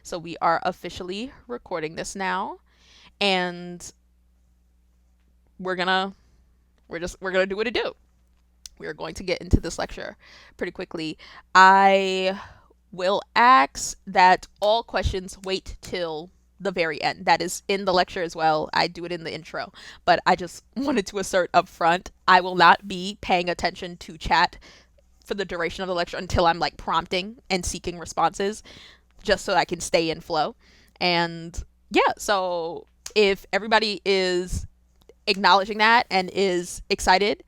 So we are officially recording this now, and we're gonna we're gonna do what it do. We are going to get into this lecture pretty quickly. I will ask that all questions wait till the very end. That is in the lecture as well. I do it in the intro, but I just wanted to assert up front I will not be paying attention to chat for the duration of the lecture until I'm like prompting and seeking responses, just so I can stay in flow. And yeah, so if everybody is acknowledging that and is excited,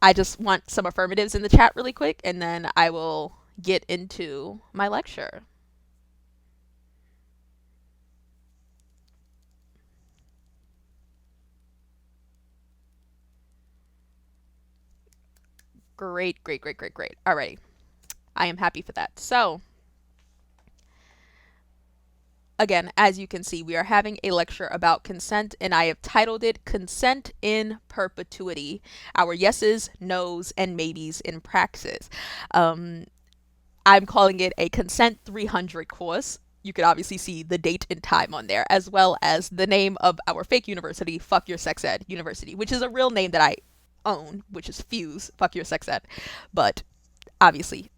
I just want some affirmatives in the chat really quick, and then I will get into my lecture. Great, great, great, great, great. Alrighty. I am happy for that. So, again, as you can see, we are having a lecture about consent, and I have titled it Consent in Perpetuity, Our Yeses, Nos, and Maybes in Praxis. Um, I'm calling it a Consent 300 course. You could obviously see the date and time on there, as well as the name of our fake university, Fuck Your Sex Ed University, which is a real name that I own, which is Fuse, Fuck Your Sex Ed. But obviously,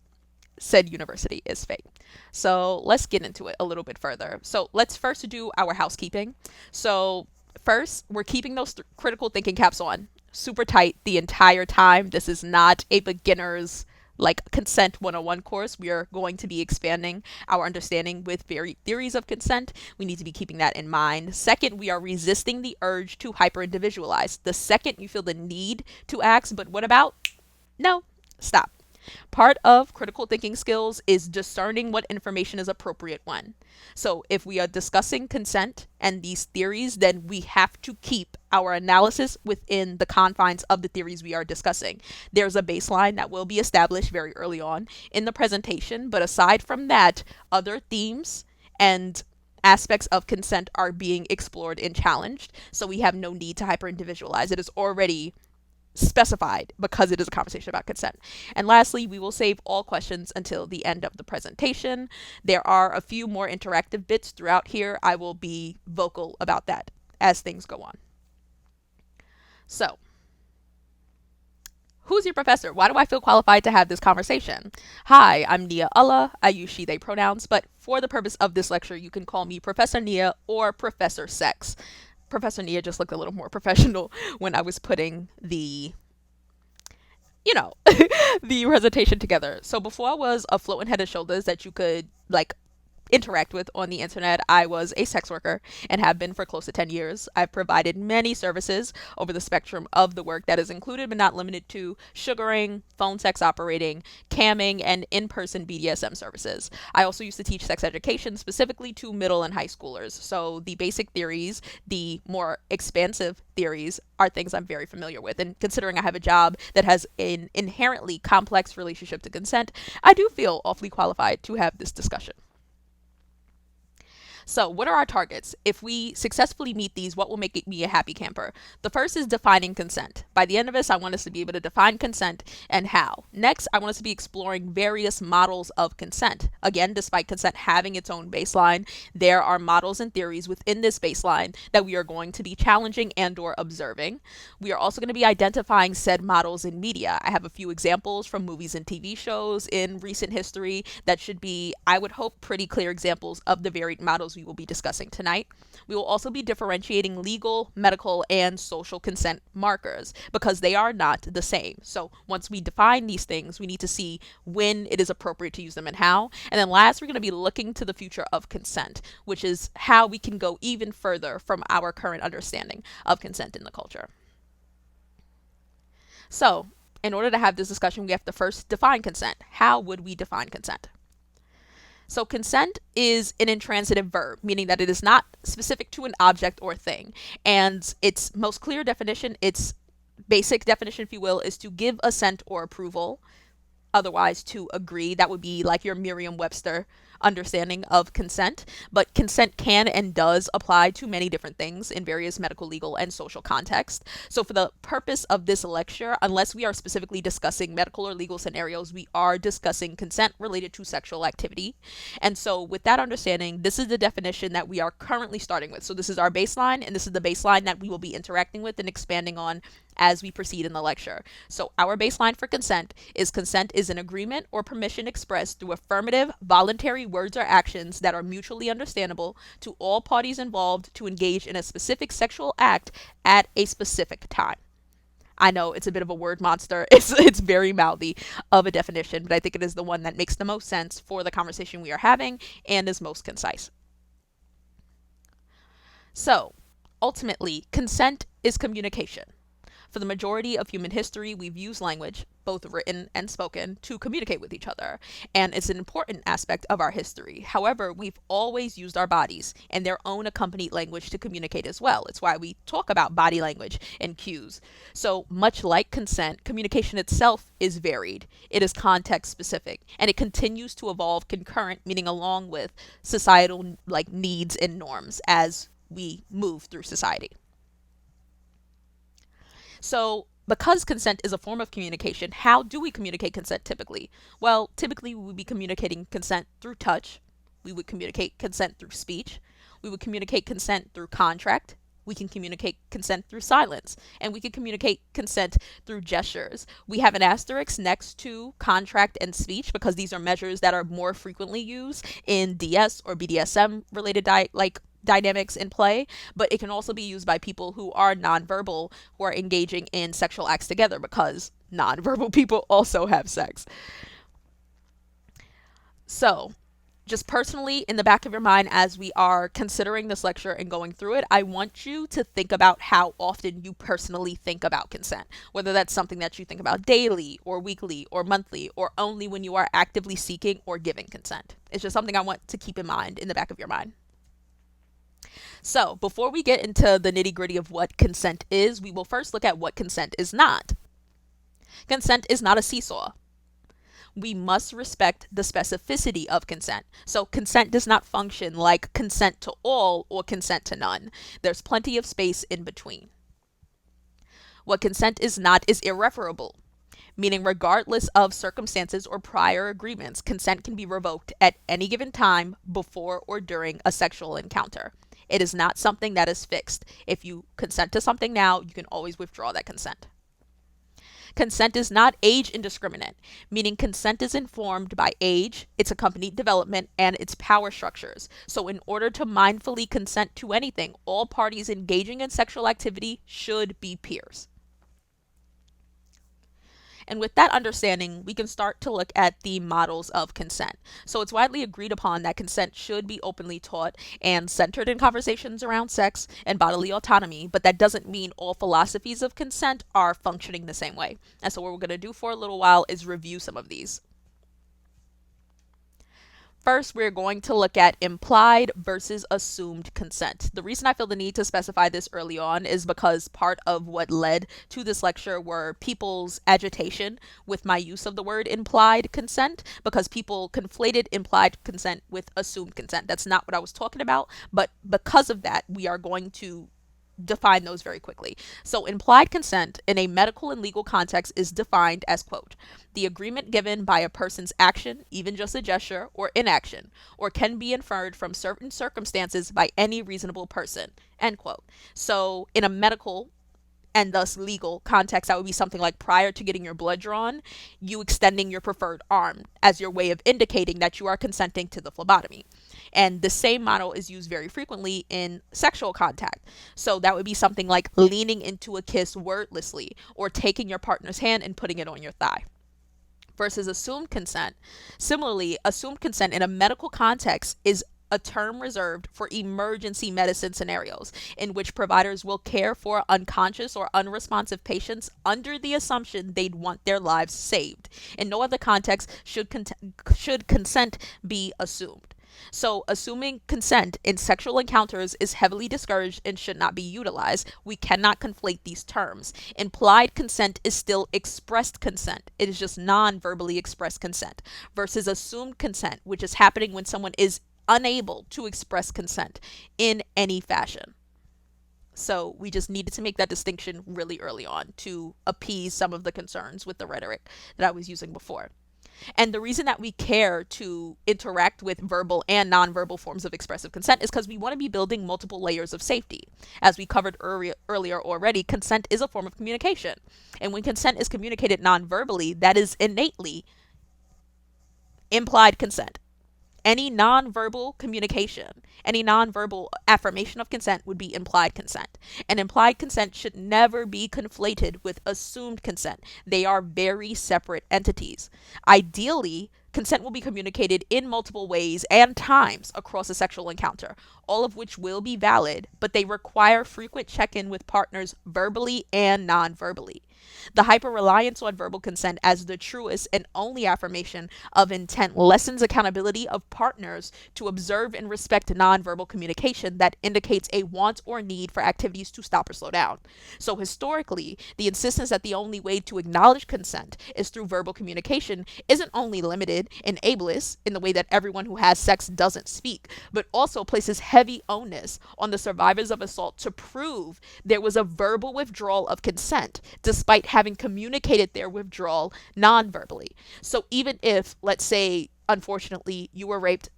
said university is fake. So let's get into it a little bit further. So let's first do our housekeeping. So first, we're keeping those critical thinking caps on super tight the entire time. This is not a beginner's like consent 101 course. We are going to be expanding our understanding with varied theories of consent. We need to be keeping that in mind. Second, we are resisting the urge to hyper individualize. The second you feel the need to ask, but what about? No, stop. Part of critical thinking skills is discerning what information is appropriate when. So, if we are discussing consent and these theories, then we have to keep our analysis within the confines of the theories we are discussing. There's a baseline that will be established very early on in the presentation, but aside from that, other themes and aspects of consent are being explored and challenged. So, we have no need to hyper individualize. It is already specified because it is a conversation about consent. And lastly, we will save all questions until the end of the presentation. There are a few more interactive bits throughout here. I will be vocal about that as things go on. So, who's your professor? Why do I feel qualified to have this conversation? Hi, I'm Nia Allah. I use she, they pronouns, but for the purpose of this lecture, you can call me Professor Nia or Professor Sex. Professor Nia just looked a little more professional when I was putting the presentation together. So before I was a floating head and shoulders that you could like interact with on the internet, I was a sex worker and have been for close to 10 years. I've provided many services over the spectrum of the work that is included but not limited to sugaring, phone sex operating, camming, and in-person BDSM services. I also used to teach sex education specifically to middle and high schoolers. So the basic theories, the more expansive theories are things I'm very familiar with. And considering I have a job that has an inherently complex relationship to consent, I do feel awfully qualified to have this discussion. So, what are our targets? If we successfully meet these, what will make me a happy camper? The first is defining consent. By the end of this, I want us to be able to define consent and how. Next, I want us to be exploring various models of consent. Again, despite consent having its own baseline, there are models and theories within this baseline that we are going to be challenging and or observing. We are also going to be identifying said models in media. I have a few examples from movies and TV shows in recent history that should be, I would hope, pretty clear examples of the varied models we will be discussing tonight. We will also be differentiating legal, medical, and social consent markers because they are not the same. So once we define these things, we need to see when it is appropriate to use them and how. And then last, we're going to be looking to the future of consent, which is how we can go even further from our current understanding of consent in the culture. So, in order to have this discussion, we have to first define consent. How would we define consent? So consent is an intransitive verb, meaning that it is not specific to an object or thing. And its most clear definition, its basic definition, if you will, is to give assent or approval, otherwise to agree. That would be like your Merriam-Webster understanding of consent, but consent can and does apply to many different things in various medical, legal, and social contexts. So, for the purpose of this lecture, unless we are specifically discussing medical or legal scenarios, we are discussing consent related to sexual activity. And so, with that understanding, this is the definition that we are currently starting with. So, this is our baseline, and this is the baseline that we will be interacting with and expanding on as we proceed in the lecture. So, our baseline for consent is an agreement or permission expressed through affirmative, voluntary words or actions that are mutually understandable to all parties involved to engage in a specific sexual act at a specific time. I know it's a bit of a word monster. It's very mouthy of a definition, but I think it is the one that makes the most sense for the conversation we are having and is most concise. So, ultimately, consent is communication. For the majority of human history, we've used language, both written and spoken, to communicate with each other, and it's an important aspect of our history. However, we've always used our bodies and their own accompanied language to communicate as well. It's why we talk about body language and cues. So, much like consent, communication itself is varied. It is context specific, and it continues to evolve concurrent, meaning along with societal needs and norms as we move through society. So, because consent is a form of communication, how do we communicate consent typically? Well, typically we would be communicating consent through touch. We would communicate consent through speech. We would communicate consent through contract. We can communicate consent through silence. And we can communicate consent through gestures. We have an asterisk next to contract and speech because these are measures that are more frequently used in DS or BDSM related dynamics in play, but it can also be used by people who are nonverbal, who are engaging in sexual acts together, because nonverbal people also have sex. So, just personally, in the back of your mind, as we are considering this lecture and going through it, I want you to think about how often you personally think about consent, whether that's something that you think about daily or weekly or monthly, or only when you are actively seeking or giving consent. It's just something I want to keep in mind in the back of your mind. So, before we get into the nitty gritty of what consent is, we will first look at what consent is not. Consent is not a seesaw. We must respect the specificity of consent. So, consent does not function like consent to all or consent to none. There's plenty of space in between. What consent is not is irreparable, meaning regardless of circumstances or prior agreements, consent can be revoked at any given time before or during a sexual encounter. It is not something that is fixed. If you consent to something now, you can always withdraw that consent. Consent is not age indiscriminate, meaning consent is informed by age, its accompanied development, and its power structures. So, in order to mindfully consent to anything, all parties engaging in sexual activity should be peers. And with that understanding, we can start to look at the models of consent. So it's widely agreed upon that consent should be openly taught and centered in conversations around sex and bodily autonomy, but that doesn't mean all philosophies of consent are functioning the same way. And so what we're going to do for a little while is review some of these. First, we're going to look at implied versus assumed consent. The reason I feel the need to specify this early on is because part of what led to this lecture were people's agitation with my use of the word implied consent, because people conflated implied consent with assumed consent. That's not what I was talking about, but because of that, we are going to define those very quickly. So, implied consent in a medical and legal context is defined as, quote, the agreement given by a person's action, even just a gesture, or inaction, or can be inferred from certain circumstances by any reasonable person, end quote. So, in a medical and thus legal context, that would be something like prior to getting your blood drawn, you extending your preferred arm as your way of indicating that you are consenting to the phlebotomy. And the same model is used very frequently in sexual contact. So that would be something like leaning into a kiss wordlessly, or taking your partner's hand and putting it on your thigh. Versus assumed consent. Similarly, assumed consent in a medical context is a term reserved for emergency medicine scenarios in which providers will care for unconscious or unresponsive patients under the assumption they'd want their lives saved. In no other context should consent be assumed. So, assuming consent in sexual encounters is heavily discouraged and should not be utilized. We cannot conflate these terms. Implied consent is still expressed consent, it is just non verbally expressed consent, versus assumed consent, which is happening when someone is unable to express consent in any fashion. So we just needed to make that distinction really early on to appease some of the concerns with the rhetoric that I was using before. And the reason that we care to interact with verbal and nonverbal forms of expressive consent is because we want to be building multiple layers of safety. As we covered earlier already, consent is a form of communication. And when consent is communicated nonverbally, that is innately implied consent. Any nonverbal communication, any nonverbal affirmation of consent would be implied consent. And implied consent should never be conflated with assumed consent. They are very separate entities. Ideally, consent will be communicated in multiple ways and times across a sexual encounter, all of which will be valid, but they require frequent check in with partners verbally and non verbally. The hyper reliance on verbal consent as the truest and only affirmation of intent lessens accountability of partners to observe and respect nonverbal communication that indicates a want or need for activities to stop or slow down. So, historically, the insistence that the only way to acknowledge consent is through verbal communication isn't only limited and ableist in the way that everyone who has sex doesn't speak, but also places heavy onus on the survivors of assault to prove there was a verbal withdrawal of consent, despite having communicated their withdrawal non-verbally. So even if, let's say, unfortunately, you were raped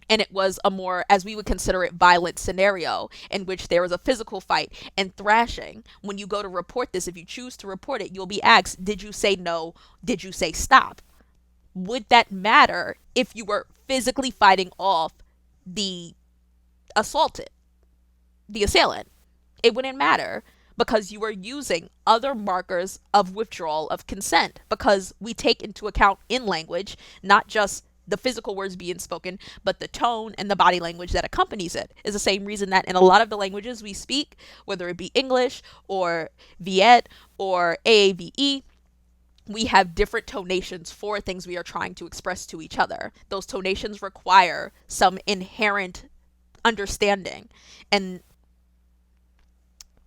and it was a more, as we would consider it, violent scenario in which there was a physical fight and thrashing, when you go to report this, if you choose to report it, you'll be asked, did you say no? Did you say stop? Would that matter if you were physically fighting off the assaulted, the assailant? It wouldn't matter because you are using other markers of withdrawal of consent, because we take into account in language not just the physical words being spoken, but the tone and the body language that accompanies it. Is the same reason that in a lot of the languages we speak, whether it be English or Viet or AAVE, we have different tonations for things we are trying to express to each other. Those tonations require some inherent understanding and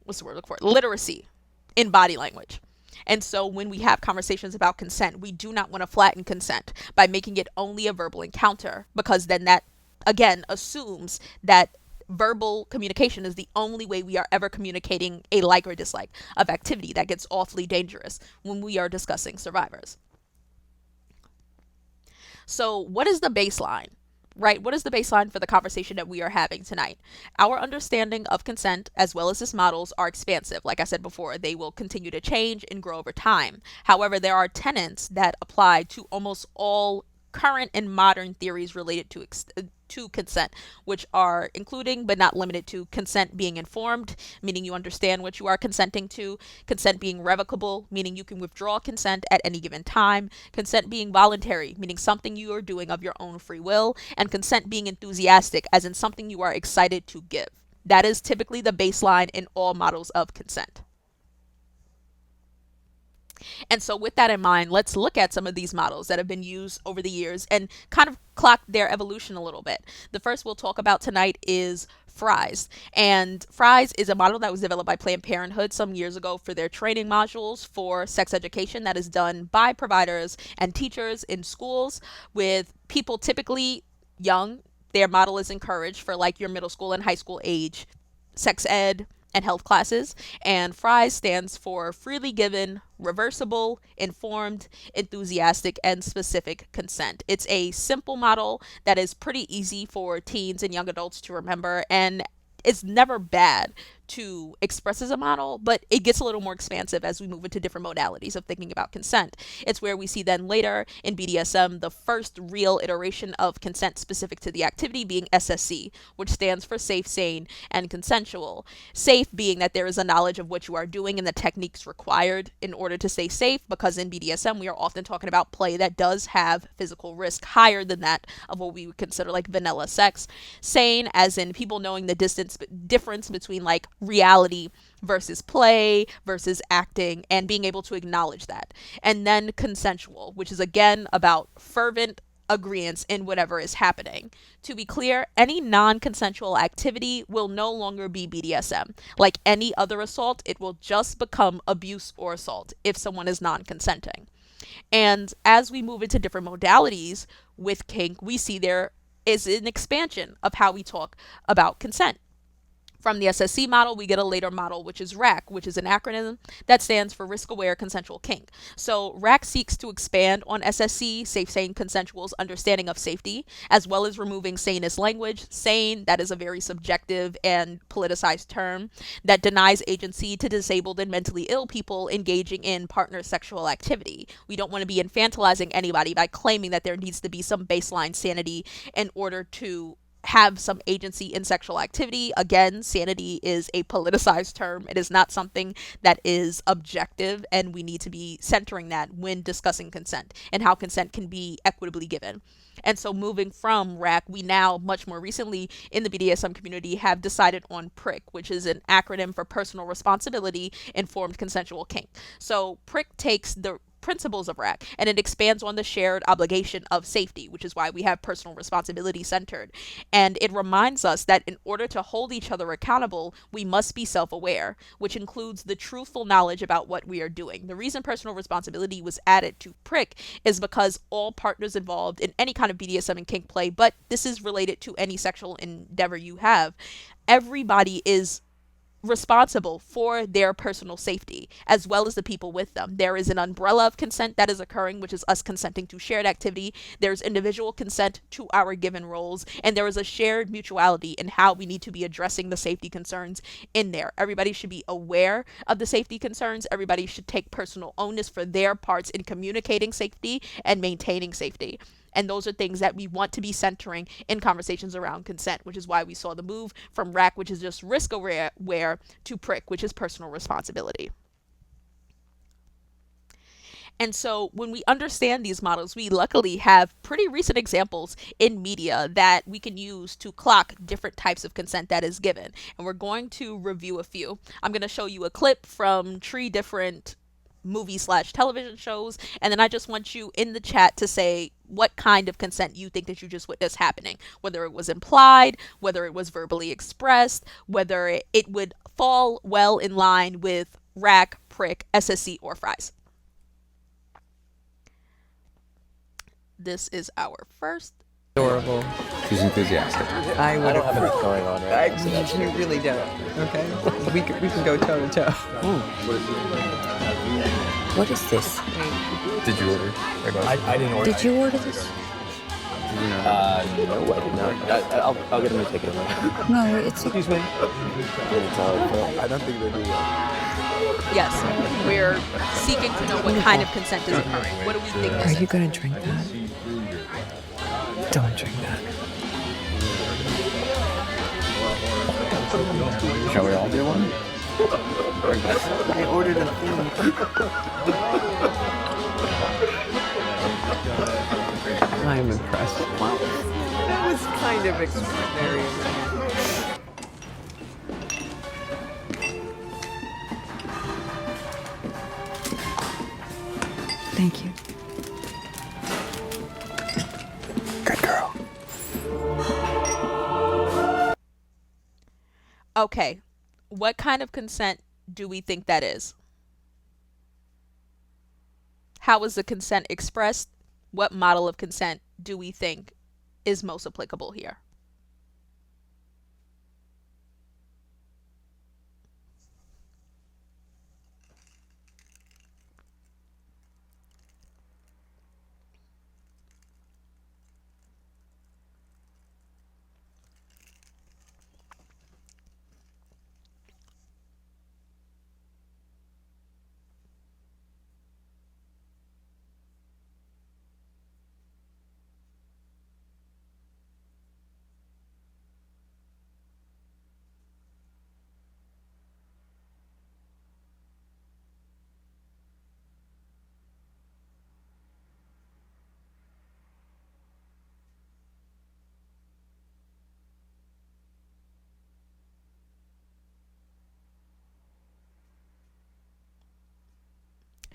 what's the word I look for? Literacy in body language. And so when we have conversations about consent, we do not want to flatten consent by making it only a verbal encounter, because then that again assumes that verbal communication is the only way we are ever communicating a like or dislike of activity. That gets awfully dangerous when we are discussing survivors. So, what is the baseline? Right? What is the baseline for the conversation that we are having tonight? Our understanding of consent, as well as its models, are expansive. Like I said before, they will continue to change and grow over time. However, there are tenets that apply to almost all current and modern theories related to consent, which are including but not limited to consent being informed, meaning you understand what you are consenting to, consent being revocable, meaning you can withdraw consent at any given time, consent being voluntary, meaning something you are doing of your own free will, and consent being enthusiastic, as in something you are excited to give. That is typically the baseline in all models of consent. And so, with that in mind, let's look at some of these models that have been used over the years and kind of clock their evolution a little bit. The first we'll talk about tonight is Fry's. And Fry's is a model that was developed by Planned Parenthood some years ago for their training modules for sex education that is done by providers and teachers in schools with people typically young. Their model is encouraged for like your middle school and high school age sex ed and health classes. And FRIES stands for freely given, reversible, informed, enthusiastic, and specific consent. It's a simple model that is pretty easy for teens and young adults to remember, and it's never bad to express as a model, but it gets a little more expansive as we move into different modalities of thinking about consent. It's where we see then later in BDSM the first real iteration of consent specific to the activity being SSC, which stands for safe, sane, and consensual. Safe being that there is a knowledge of what you are doing and the techniques required in order to stay safe, because in BDSM we are often talking about play that does have physical risk higher than that of what we would consider like vanilla sex. Sane as in people knowing the difference between like reality versus play versus acting, and being able to acknowledge that. And then consensual, which is again about fervent agreements in whatever is happening. To be clear, any non consensual activity will no longer be BDSM. Like any other assault, it will just become abuse or assault if someone is non consenting. And as we move into different modalities with kink, we see there is an expansion of how we talk about consent. From the SSC model, we get a later model, which is R.A.C.E.D, which is an acronym that stands for Risk Aware Consensual Kink. So R.A.C.E.D seeks to expand on SSC, Safe Sane Consensual's understanding of safety, as well as removing sanest language. Sane, that is a very subjective and politicized term that denies agency to disabled and mentally ill people engaging in partner sexual activity. We don't want to be infantilizing anybody by claiming that there needs to be some baseline sanity in order to have some agency in sexual activity. Again, sanity is a politicized term. It is not something that is objective, and we need to be centering that when discussing consent and how consent can be equitably given. And so, moving from R.A.C.E.D, we now, much more recently in the BDSM community, have decided on PRIC, which is an acronym for Personal Responsibility Informed Consensual Kink. So, PRIC takes the principles of R.A.C.E.D and it expands on the shared obligation of safety, which is why we have personal responsibility centered. And it reminds us that in order to hold each other accountable, we must be self aware, which includes the truthful knowledge about what we are doing. The reason personal responsibility was added to PRIC is because all partners involved in any kind of BDSM and kink play, but this is related to any sexual endeavor you have, everybody is responsible for their personal safety as well as the people with them. There is an umbrella of consent that is occurring, which is us consenting to shared activity. There's individual consent to our given roles, and there is a shared mutuality in how we need to be addressing the safety concerns in there. Everybody should be aware of the safety concerns. Everybody should take personal onus for their parts in communicating safety and maintaining safety. And those are things that we want to be centering in conversations around consent, which is why we saw the move from R.A.C.E.D, which is just risk aware, to PRIC, which is personal responsibility. And so when we understand these models, we luckily have pretty recent examples in media that we can use to clock different types of consent that is given. And we're going to review a few. I'm going to show you a clip from 3 different movie/television shows, and then I just want you in the chat to say what kind of consent you think that you just witnessed happening, whether it was implied, whether it was verbally expressed, whether it would fall well in line with R.A.C.E.D, PRIC, SSC, or FRIES. This is our first. Adorable. She's enthusiastic. I I don't have would enough going on right now. So that's You really don't. Okay. We can go toe to toe. What is this? Did you order? I didn't order. Did you order this? No, I did not. I'll get him to take it away. No, it's Excuse me. I don't think they do that. Yes, we're seeking to know what kind of consent is occurring. What do we think Are this you is? gonna drink that? Don't drink that. Shall we all do one? I ordered a thing. I'm impressed. Wow. That was kind of extraordinary. Thank you. Good girl. Okay, what kind of consent do we think that is? How is the consent expressed? What model of consent do we think is most applicable here?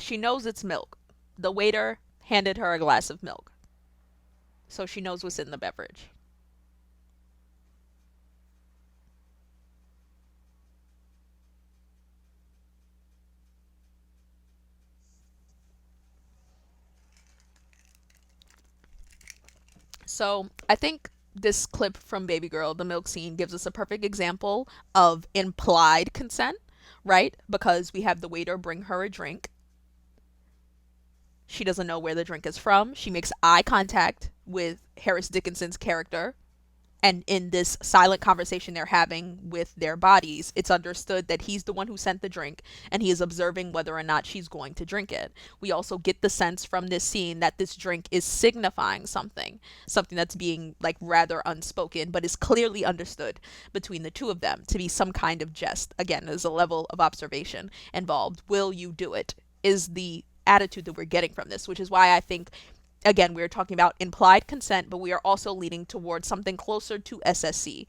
She knows it's milk. The waiter handed her a glass of milk. so she knows what's in the beverage. So I think this clip from Baby Girl, the milk scene, gives us a perfect example of implied consent, right? Because we have the waiter bring her a drink. She doesn't know where the drink is from. She makes eye contact with Harris Dickinson's character, and in this silent conversation they're having with their bodies, it's understood that he's the one who sent the drink and he is observing whether or not she's going to drink it. We also get the sense from this scene that this drink is signifying something, something that's being like rather unspoken, but is clearly understood between the two of them to be some kind of jest. Again, there's a level of observation involved. Will you do it? Is the attitude that we're getting from this, which is why I think, again, we are talking about implied consent, but we are also leaning towards something closer to SSC,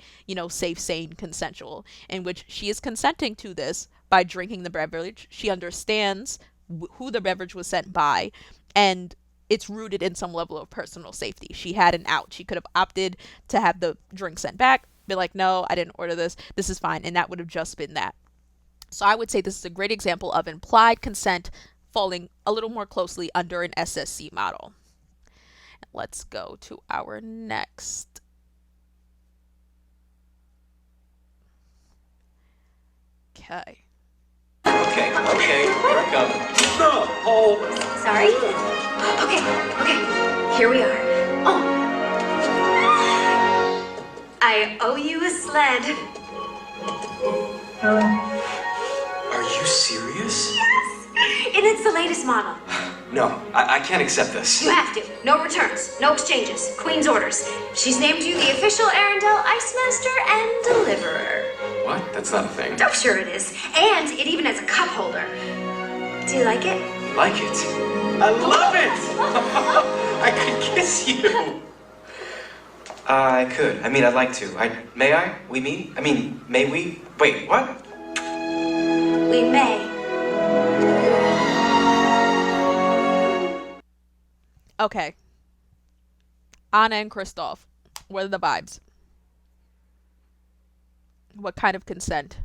safe, sane, consensual, in which she is consenting to this by drinking the beverage. She understands who the beverage was sent by, and it's rooted in some level of personal safety. She had an out. She could have opted to have the drink sent back, be like, no, I didn't order this. This is fine. And that would have just been that. So I would say this is a great example of implied consent falling a little more closely under an SSC model. Let's go to our next. Okay. Okay, here I come. No! Oh! Sorry? Okay, here we are. Oh! I owe you a sled. Are you serious? Yes! And it's the latest model. No, I can't accept this. You have to. No returns, no exchanges. Queen's orders. She's named you the official Arendelle Ice Master and Deliverer. What? That's not a thing. Oh, sure it is. And it even has a cup holder. Do you like it? Like it? I love it! I could kiss you. I could. I mean, I'd like to. May I? We meet? I mean, may we? Wait, what? We may. Okay. Anna and Kristoff. What are the vibes? What kind of consent?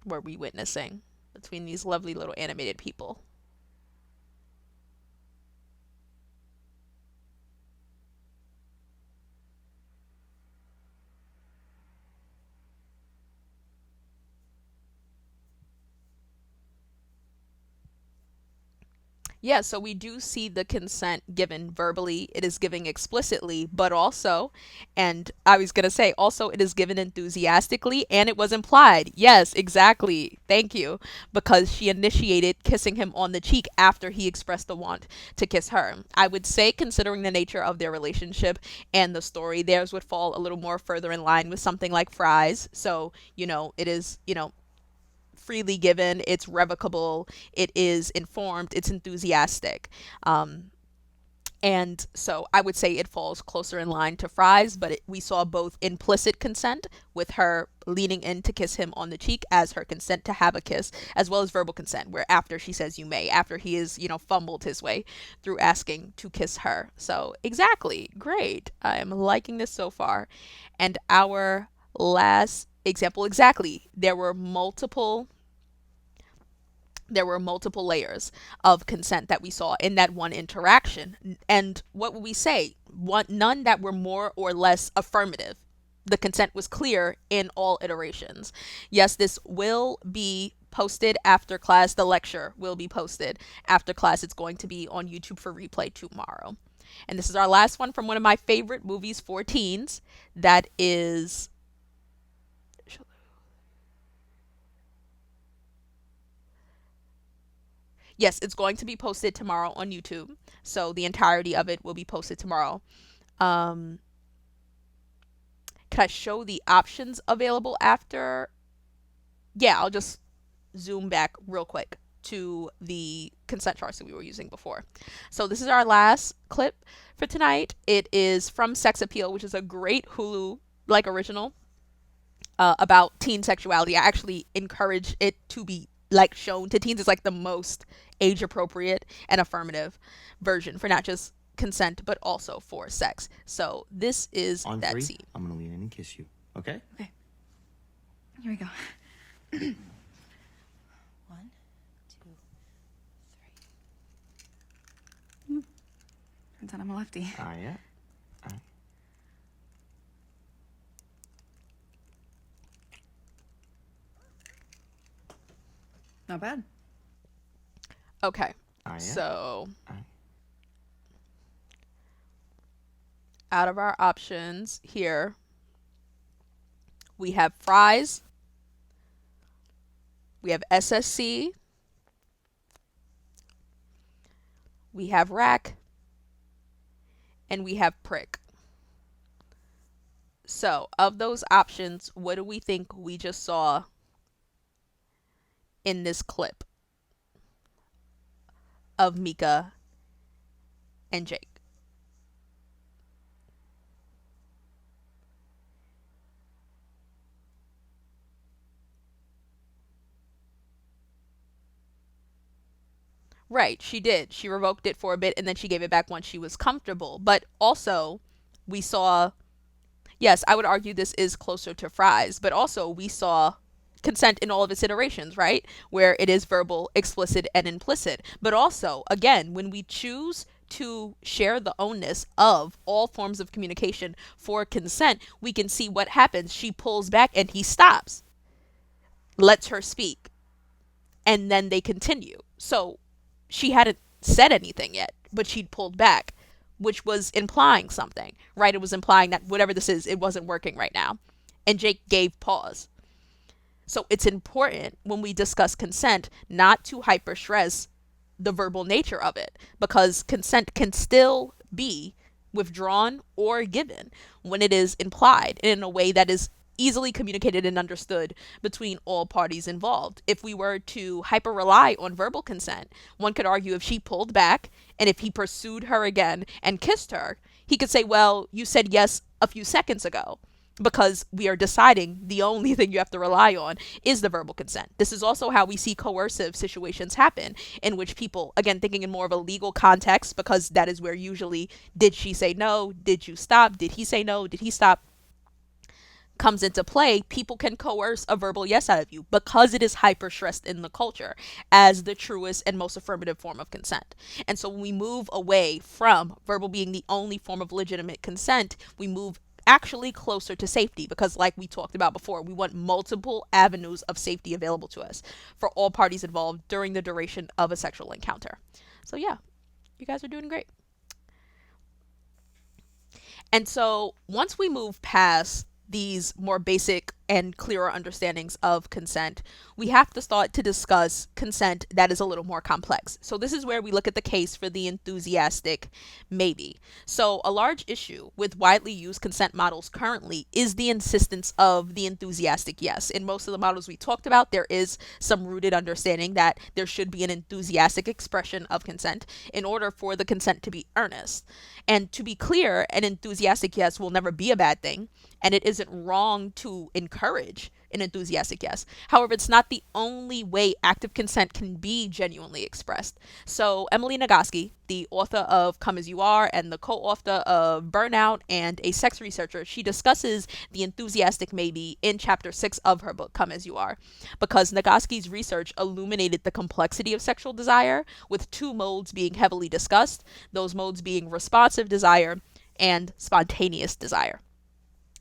Were we witnessing between these lovely little animated people? Yeah, so we do see the consent given verbally, it is given explicitly, but also, and I was going to say, also, it is given enthusiastically and it was implied. Yes, exactly. Thank you. Because she initiated kissing him on the cheek after he expressed the want to kiss her. I would say, considering the nature of their relationship and the story, theirs would fall a little more further in line with something like Fry's. So, it is, freely given, it's revocable, it is informed, it's enthusiastic. And so I would say it falls closer in line to Fry's, but we saw both implicit consent with her leaning in to kiss him on the cheek as her consent to have a kiss, as well as verbal consent, where after she says you may, after he is, fumbled his way through asking to kiss her. So exactly, great. I am liking this so far. And our last example, exactly, there were multiple layers of consent that we saw in that one interaction. And what would we say? None that were more or less affirmative. The consent was clear in all iterations. Yes, this will be posted after class. The lecture will be posted after class. It's going to be on YouTube for replay tomorrow. And this is our last one from one of my favorite movies for teens. That is... Yes, it's going to be posted tomorrow on YouTube. So the entirety of it will be posted tomorrow. Can I show the options available after? Yeah, I'll just zoom back real quick to the consent charts that we were using before. So this is our last clip for tonight. It is from Sex Appeal, which is a great Hulu original about teen sexuality. I actually encourage it to be like shown to teens is like the most age appropriate and affirmative version for not just consent but also for sex. So this is On that three, scene. I'm gonna lean in and kiss you. Okay? Okay. Here we go. 1, 2, 3. Turns out I'm a lefty. Yeah. Not bad. Okay. Yeah. So out of our options here, we have fries, we have SSC, we have rack, and we have prick. So of those options, what do we think we just saw in this clip of Mika and Jake? Right, she did. She revoked it for a bit and then she gave it back once she was comfortable. But also, we saw, yes, I would argue this is closer to fries, but also we saw consent in all of its iterations, right? Where it is verbal, explicit, and implicit. But also, again, when we choose to share the onus of all forms of communication for consent, we can see what happens. She pulls back and he stops, lets her speak, and then they continue. So she hadn't said anything yet, but she'd pulled back, which was implying something, right? It was implying that whatever this is, it wasn't working right now. And Jake gave pause. So it's important when we discuss consent not to hyper stress the verbal nature of it, because consent can still be withdrawn or given when it is implied in a way that is easily communicated and understood between all parties involved. If we were to hyper rely on verbal consent, one could argue if she pulled back and if he pursued her again and kissed her, he could say, well, you said yes a few seconds ago, because we are deciding the only thing you have to rely on is the verbal consent. This is also how we see coercive situations happen, in which people, again, thinking in more of a legal context, because that is where usually did she say no, did you stop, did he say no, did he stop, comes into play. People can coerce a verbal yes out of you because it is hyper stressed in the culture as the truest and most affirmative form of consent. And so when we move away from verbal being the only form of legitimate consent, we move actually closer to safety, because like we talked about before, we want multiple avenues of safety available to us for all parties involved during the duration of a sexual encounter. So yeah, you guys are doing great. And so once we move past these more basic and clearer understandings of consent, we have to start to discuss consent that is a little more complex. So this is where we look at the case for the enthusiastic maybe. So a large issue with widely used consent models currently is the insistence of the enthusiastic yes. In most of the models we talked about, there is some rooted understanding that there should be an enthusiastic expression of consent in order for the consent to be earnest. And to be clear, an enthusiastic yes will never be a bad thing, and it isn't wrong to encourage an enthusiastic yes. However, it's not the only way active consent can be genuinely expressed. So Emily Nagoski, the author of Come As You Are and the co-author of Burnout and a sex researcher, she discusses the enthusiastic maybe in chapter 6 of her book, Come As You Are, because Nagoski's research illuminated the complexity of sexual desire, with two modes being heavily discussed, those modes being responsive desire and spontaneous desire.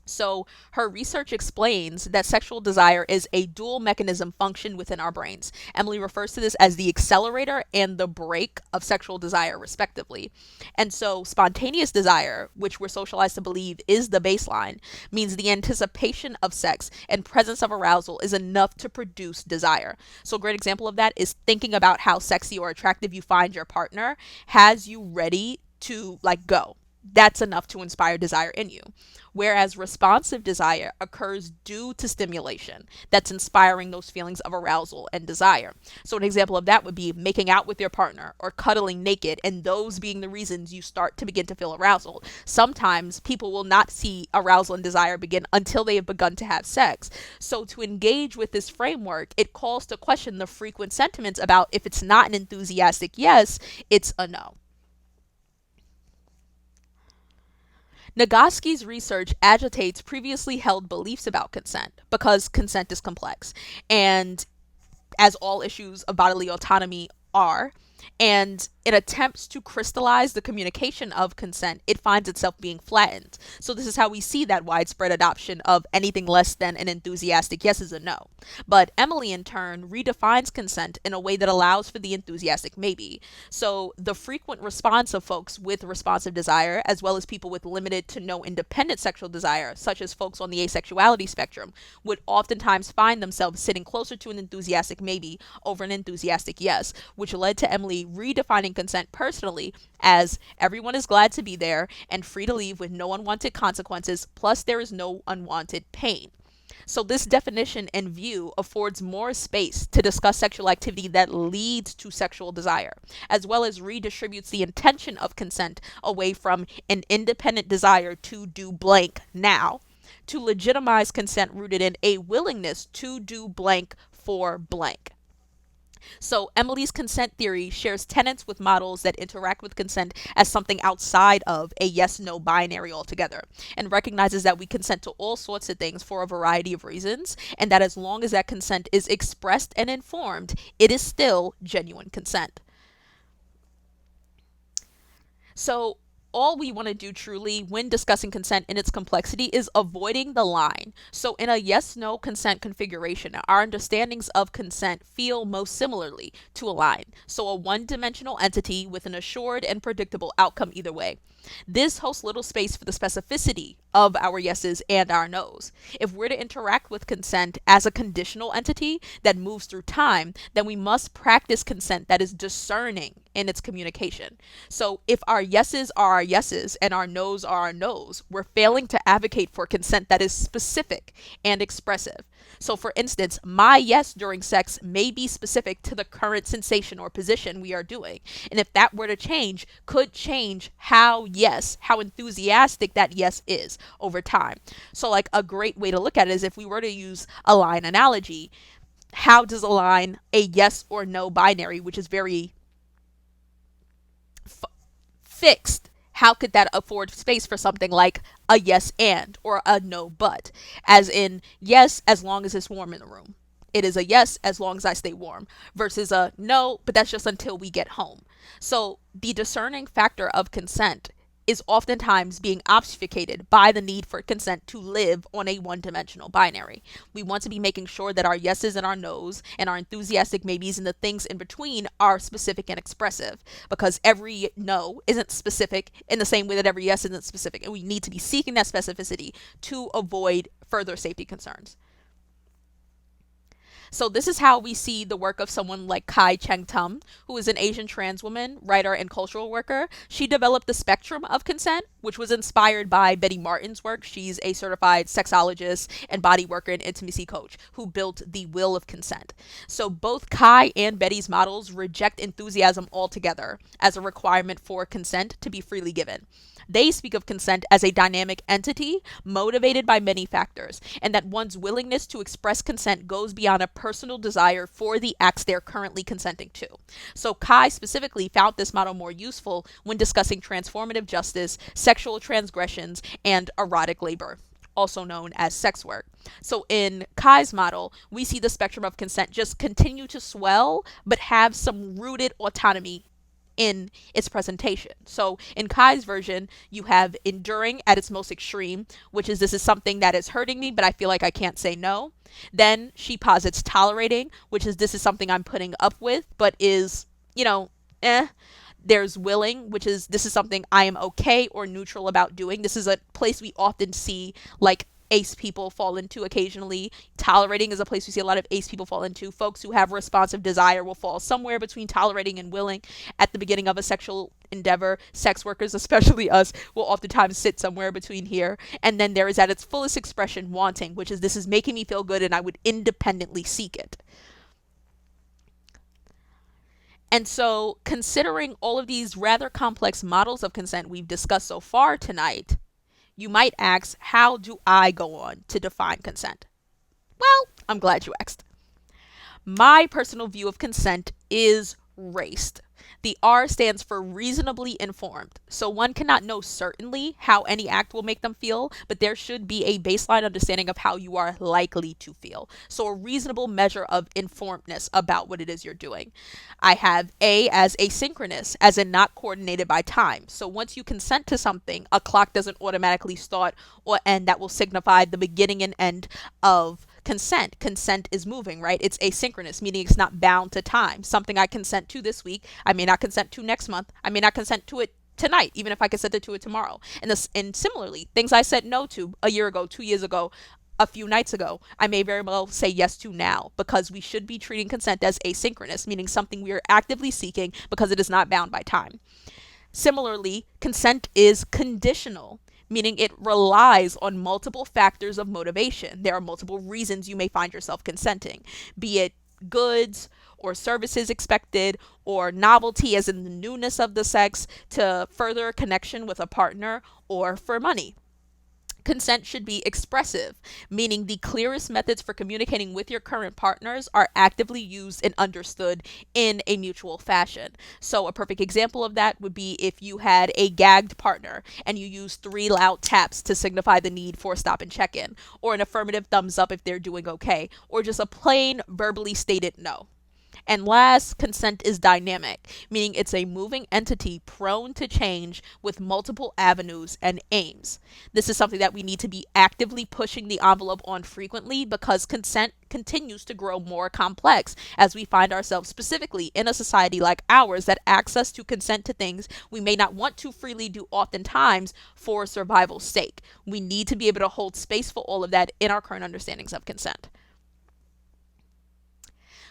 So her research explains that sexual desire is a dual mechanism function within our brains. Emily refers to this as the accelerator and the brake of sexual desire, respectively. And so spontaneous desire, which we're socialized to believe is the baseline, means the anticipation of sex and presence of arousal is enough to produce desire. So a great example of that is thinking about how sexy or attractive you find your partner has you ready to like go. that's enough to inspire desire in you. Whereas responsive desire occurs due to stimulation that's inspiring those feelings of arousal and desire. So, an example of that would be making out with your partner or cuddling naked, and those being the reasons you start to begin to feel arousal. Sometimes people will not see arousal and desire begin until they have begun to have sex. So, to engage with this framework, it calls to question the frequent sentiments about if it's not an enthusiastic yes, it's a no. Nagoski's research agitates previously held beliefs about consent because consent is complex, and as all issues of bodily autonomy are, and it attempts to crystallize the communication of consent, it finds itself being flattened. So this is how we see that widespread adoption of anything less than an enthusiastic yes is a no. But Emily, in turn, redefines consent in a way that allows for the enthusiastic maybe. So the frequent response of folks with responsive desire, as well as people with limited to no independent sexual desire, such as folks on the asexuality spectrum, would oftentimes find themselves sitting closer to an enthusiastic maybe over an enthusiastic yes, which led to Emily redefining consent personally as everyone is glad to be there and free to leave with no unwanted consequences, plus there is no unwanted pain. So this definition and view affords more space to discuss sexual activity that leads to sexual desire, as well as redistributes the intention of consent away from an independent desire to do blank now, to legitimize consent rooted in a willingness to do blank for blank. So Emily's consent theory shares tenets with models that interact with consent as something outside of a yes-no binary altogether, and recognizes that we consent to all sorts of things for a variety of reasons, and that as long as that consent is expressed and informed, it is still genuine consent. So all we want to do truly when discussing consent in its complexity is avoiding the line. So in a yes-no consent configuration, our understandings of consent feel most similarly to a line. So a one-dimensional entity with an assured and predictable outcome either way. This hosts little space for the specificity of our yeses and our nos. If we're to interact with consent as a conditional entity that moves through time, then we must practice consent that is discerning in its communication. So if our yeses are our yeses and our nos are our nos, we're failing to advocate for consent that is specific and expressive. So for instance, my yes during sex may be specific to the current sensation or position we are doing. And if that were to change, could change how enthusiastic that yes is over time. So like a great way to look at it is if we were to use a line analogy, how does a line a yes or no binary, which is very fixed, how could that afford space for something like a yes and or a no but? As in, yes, as long as it's warm in the room. It is a yes as long as I stay warm versus a no, but that's just until we get home. So the discerning factor of consent is oftentimes being obfuscated by the need for consent to live on a one-dimensional binary. We want to be making sure that our yeses and our nos and our enthusiastic maybes and the things in between are specific and expressive, because every no isn't specific in the same way that every yes isn't specific, and we need to be seeking that specificity to avoid further safety concerns. So this is how we see the work of someone like Kai Cheng Tum, who is an Asian trans woman, writer, and cultural worker. She developed the spectrum of consent, which was inspired by Betty Martin's work. She's a certified sexologist and body worker and intimacy coach who built the Wheel of Consent. So both Kai and Betty's models reject enthusiasm altogether as a requirement for consent to be freely given. They speak of consent as a dynamic entity motivated by many factors, and that one's willingness to express consent goes beyond a personal desire for the acts they're currently consenting to. So Kai specifically found this model more useful when discussing transformative justice, sexual transgressions, and erotic labor, also known as sex work. So in Kai's model, we see the spectrum of consent just continue to swell, but have some rooted autonomy in its presentation. So in Kai's version, you have enduring at its most extreme, which is this is something that is hurting me, but I feel like I can't say no. Then she posits tolerating, which is this is something I'm putting up with, but is, eh. There's willing, which is this is something I am okay or neutral about doing. This is a place we often see like ace people fall into occasionally. Tolerating is a place we see a lot of ace people fall into. Folks who have responsive desire will fall somewhere between tolerating and willing at the beginning of a sexual endeavor. Sex workers, especially us, will oftentimes sit somewhere between here. And then there is at its fullest expression wanting, which is this is making me feel good and I would independently seek it. And so, considering all of these rather complex models of consent we've discussed so far tonight, you might ask, how do I go on to define consent? Well, I'm glad you asked. My personal view of consent is R.A.C.E.D. The R stands for reasonably informed. So one cannot know certainly how any act will make them feel, but there should be a baseline understanding of how you are likely to feel. So a reasonable measure of informedness about what it is you're doing. I have A as asynchronous, as in not coordinated by time. So once you consent to something, a clock doesn't automatically start or end. That will signify the beginning and end of consent. Consent is moving, right? It's asynchronous, meaning it's not bound to time. Something I consent to this week, I may not consent to next month. I may not consent to it tonight, even if I consented to it tomorrow. And similarly, things I said no to a year ago, 2 years ago, a few nights ago, I may very well say yes to now, because we should be treating consent as asynchronous, meaning something we are actively seeking because it is not bound by time. Similarly, consent is conditional, meaning it relies on multiple factors of motivation. There are multiple reasons you may find yourself consenting, be it goods or services expected, or novelty as in the newness of the sex, to further a connection with a partner, or for money. Consent should be expressive, meaning the clearest methods for communicating with your current partners are actively used and understood in a mutual fashion. So a perfect example of that would be if you had a gagged partner and you use 3 loud taps to signify the need for a stop and check-in, or an affirmative thumbs up if they're doing okay, or just a plain verbally stated no. And last, consent is dynamic, meaning it's a moving entity prone to change with multiple avenues and aims. This is something that we need to be actively pushing the envelope on frequently, because consent continues to grow more complex as we find ourselves specifically in a society like ours that asks us to consent to things we may not want to freely do oftentimes for survival's sake. We need to be able to hold space for all of that in our current understandings of consent.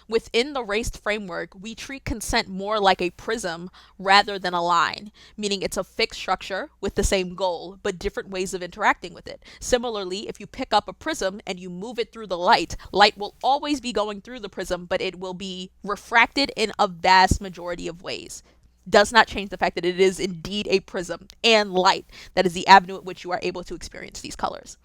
Within the R.A.C.E.D framework, we treat consent more like a prism rather than a line, meaning it's a fixed structure with the same goal, but different ways of interacting with it. Similarly, if you pick up a prism and you move it through the light, light will always be going through the prism, but it will be refracted in a vast majority of ways. Does not change the fact that it is indeed a prism and light. That is the avenue at which you are able to experience these colors.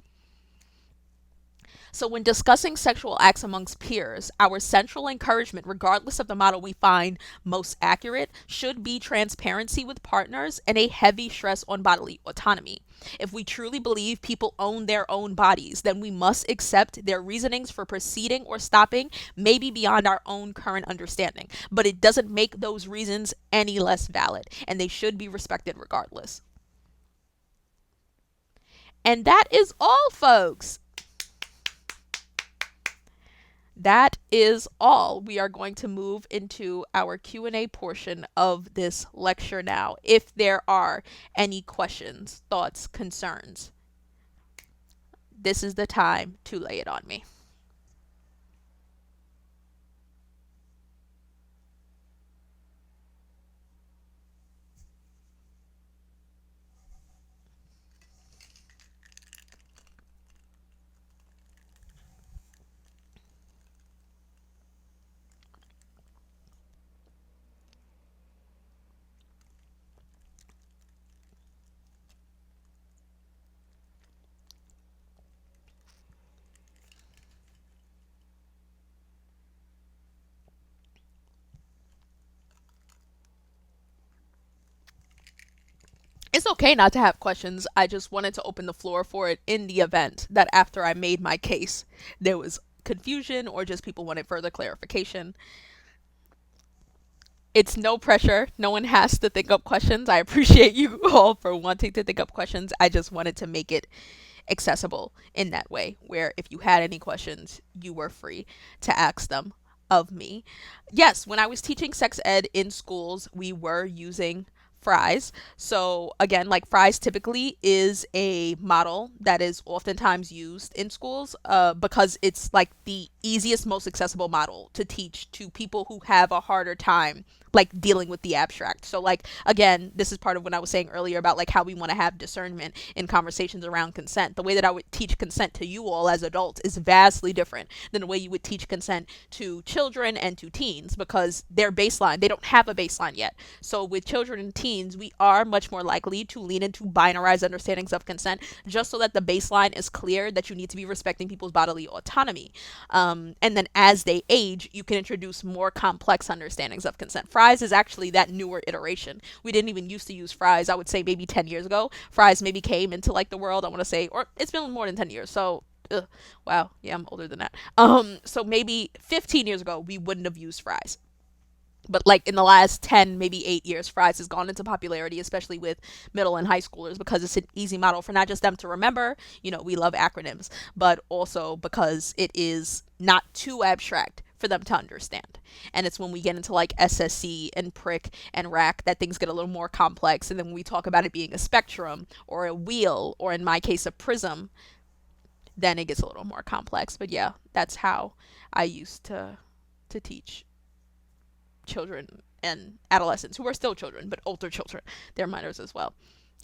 So when discussing sexual acts amongst peers, our central encouragement, regardless of the model we find most accurate, should be transparency with partners and a heavy stress on bodily autonomy. If we truly believe people own their own bodies, then we must accept their reasonings for proceeding or stopping may be beyond our own current understanding, but it doesn't make those reasons any less valid, and they should be respected regardless. And that is all, folks. That is all. We are going to move into our Q&A portion of this lecture now. If there are any questions, thoughts, concerns, this is the time to lay it on me. It's okay not to have questions. I just wanted to open the floor for it in the event that after I made my case, there was confusion or just people wanted further clarification. It's no pressure. No one has to think up questions. I appreciate you all for wanting to think up questions. I just wanted to make it accessible in that way, where if you had any questions, you were free to ask them of me. Yes, when I was teaching sex ed in schools, we were using fries. So again, like fries typically is a model that is oftentimes used in schools because it's like the easiest, most accessible model to teach to people who have a harder time like dealing with the abstract. So like again, this is part of what I was saying earlier about like how we want to have discernment in conversations around consent. The way that I would teach consent to you all as adults is vastly different than the way you would teach consent to children and to teens because their baseline, they don't have a baseline yet. So with children and teens, we are much more likely to lean into binarized understandings of consent just so that the baseline is clear that you need to be respecting people's bodily autonomy. And then as they age, you can introduce more complex understandings of consent. Fries is actually that newer iteration. We didn't even used to use fries, I would say maybe 10 years ago. Fries maybe came into like the world, I want to say, or it's been more than 10 years. So, wow, yeah, I'm older than that. So maybe 15 years ago, we wouldn't have used fries. But like in the last 10 maybe 8 years, fries has gone into popularity, especially with middle and high schoolers, because it's an easy model for not just them to remember, you know, we love acronyms, but also because it is not too abstract for them to understand. And it's when we get into like SSC and prick and rack that things get a little more complex. And then when we talk about it being a spectrum or a wheel, or in my case a prism, then it gets a little more complex. But yeah, that's how I used to teach children and adolescents who are still children, but older children. They're minors as well.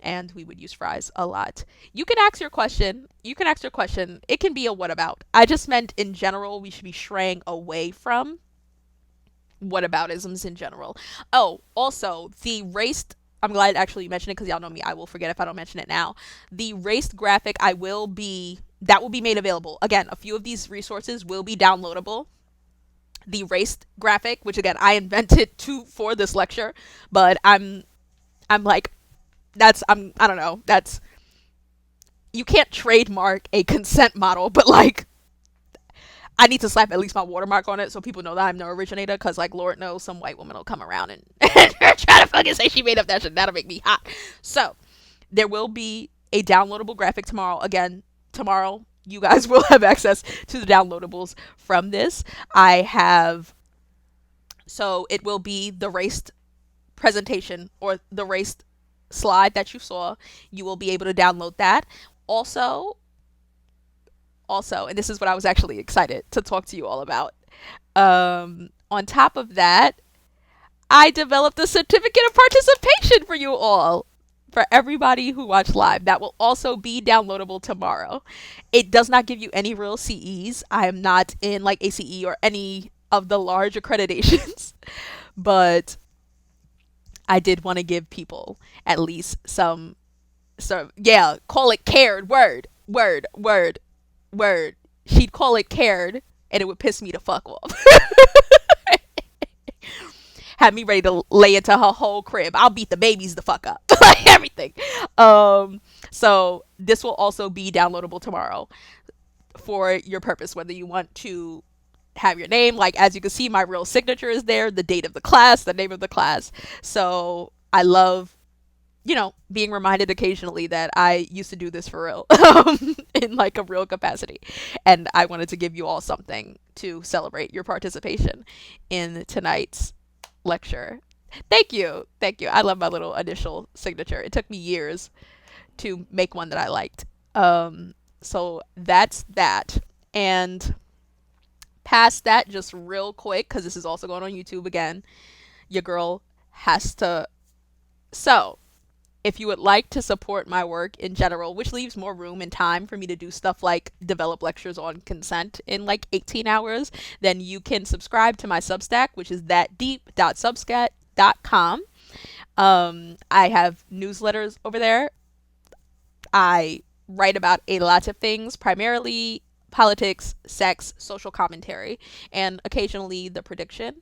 And we would use fries a lot. You can ask your question. You can ask your question. It can be a what about. I just meant in general, we should be straying away from whataboutisms in general. Oh, also, the raced, I'm glad actually you mentioned it because y'all know me. I will forget if I don't mention it now. The raced graphic, that will be made available. Again, a few of these resources will be downloadable. The raced graphic, which again I invented for this lecture, but I'm like I don't know, that's, you can't trademark a consent model, but like I need to slap at least my watermark on it so people know that I'm no originator, because like Lord knows some white woman will come around and try to fucking say she made up that shit. That'll make me hot. So there will be a downloadable graphic tomorrow. Again, tomorrow you guys will have access to the downloadables from this. So it will be the raced presentation or the raced slide that you saw. You will be able to download that. Also, and this is what I was actually excited to talk to you all about. On top of that, I developed a certificate of participation for you all. For everybody who watched live, that will also be downloadable tomorrow. It does not give you any real CEs. I am not in like ACE or any of the large accreditations, but I did want to give people at least some, yeah, call it cared, word. She'd call it cared, and it would piss me the fuck off. Had me ready to lay into her whole crib. I'll beat the babies the fuck up. Like everything. So this will also be downloadable tomorrow for your purpose, whether you want to have your name, like as you can see, my real signature is there, the date of the class, the name of the class. So I love, you know, being reminded occasionally that I used to do this for real, in like a real capacity. And I wanted to give you all something to celebrate your participation in tonight's lecture. Thank you. I love my little initial signature. It took me years to make one that I liked. So that's that. And past that, just real quick, because this is also going on YouTube again, your girl has to. So if you would like to support my work in general, which leaves more room and time for me to do stuff like develop lectures on consent in like 18 hours, then you can subscribe to my Substack, which is thatdeep.substack.com. I have newsletters over there. I write about a lot of things, primarily politics, sex, social commentary, and occasionally the prediction.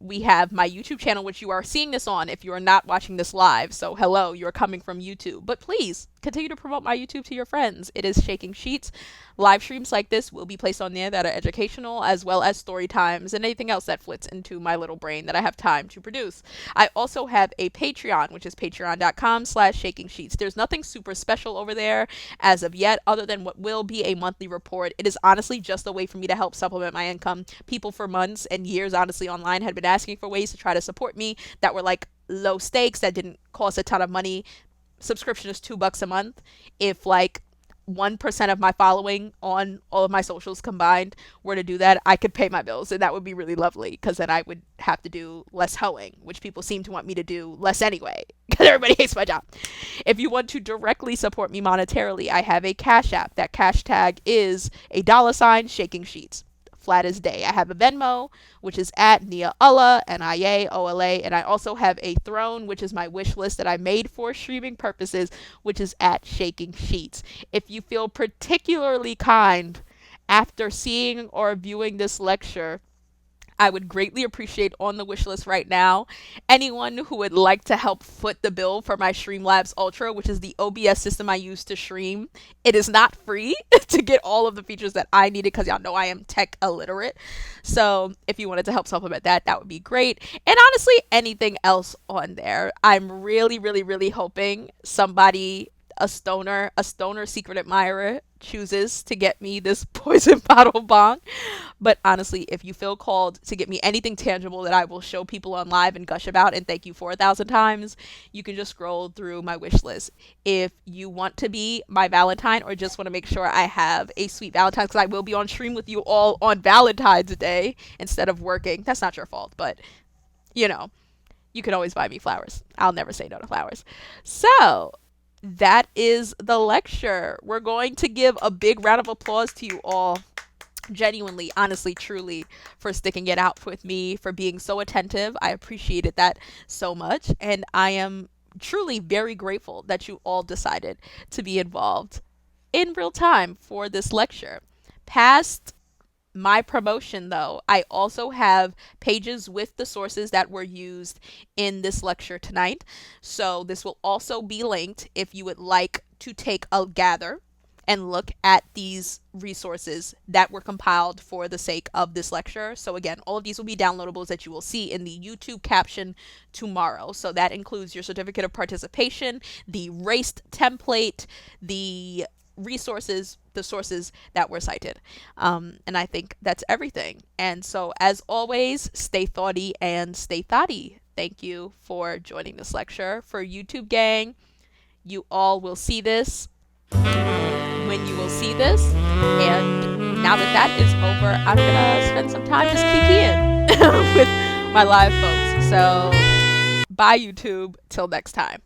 We have my YouTube channel, which you are seeing this on if you are not watching this live. So hello, you're coming from YouTube. But please continue to promote my YouTube to your friends. It is Shaking Sheets. Live streams like this will be placed on there that are educational, as well as story times and anything else that flits into my little brain that I have time to produce. I also have a Patreon, which is patreon.com/shaking sheets. There's nothing super special over there as of yet, other than what will be a monthly report. It is honestly just a way for me to help supplement my income. People for months and years, honestly, online had been asking for ways to try to support me that were like low stakes, that didn't cost a ton of money. Subscription is $2 a month. If like 1% of my following on all of my socials combined were to do that, I could pay my bills, and that would be really lovely, because then I would have to do less hoeing, which people seem to want me to do less anyway, because everybody hates my job. If you want to directly support me monetarily, I have a Cash App. That cash tag is $ Shaking Sheets. Flat as day. I have a Venmo, which is at Nia Ulla, Niaola, and I also have a Throne, which is my wish list that I made for streaming purposes, which is at Shaking Sheets. If you feel particularly kind after seeing or viewing this lecture, I would greatly appreciate on the wish list right now anyone who would like to help foot the bill for my Streamlabs Ultra, which is the OBS system I use to stream. It is not free to get all of the features that I needed, because y'all know I am tech illiterate. So if you wanted to help supplement that, that would be great. And honestly, anything else on there. I'm really, really, really hoping somebody, a stoner secret admirer, chooses to get me this poison bottle bong. But honestly, if you feel called to get me anything tangible that I will show people on live and gush about and thank you for 1,000 times, you can just scroll through my wish list. If you want to be my Valentine, or just want to make sure I have a sweet Valentine's, because I will be on stream with you all on Valentine's Day instead of working. That's not your fault, but you know, you can always buy me flowers. I'll never say no to flowers. So that is the lecture. We're going to give a big round of applause to you all, genuinely, honestly, truly, for sticking it out with me, for being so attentive. I appreciated that so much, and I am truly very grateful that you all decided to be involved in real time for this lecture. Past my promotion, though, I also have pages with the sources that were used in this lecture tonight. So this will also be linked if you would like to take a gather and look at these resources that were compiled for the sake of this lecture. So again, all of these will be downloadables that you will see in the YouTube caption tomorrow. So that includes your certificate of participation, the R.A.C.E.D template, the resources, the sources that were cited. And I think that's everything. And so as always, stay thoughty and stay thotty. Thank you for joining this lecture. For YouTube gang, you all will see this when you will see this. And now that that is over, I'm gonna spend some time just kikiing with my live folks. So bye YouTube, till next time.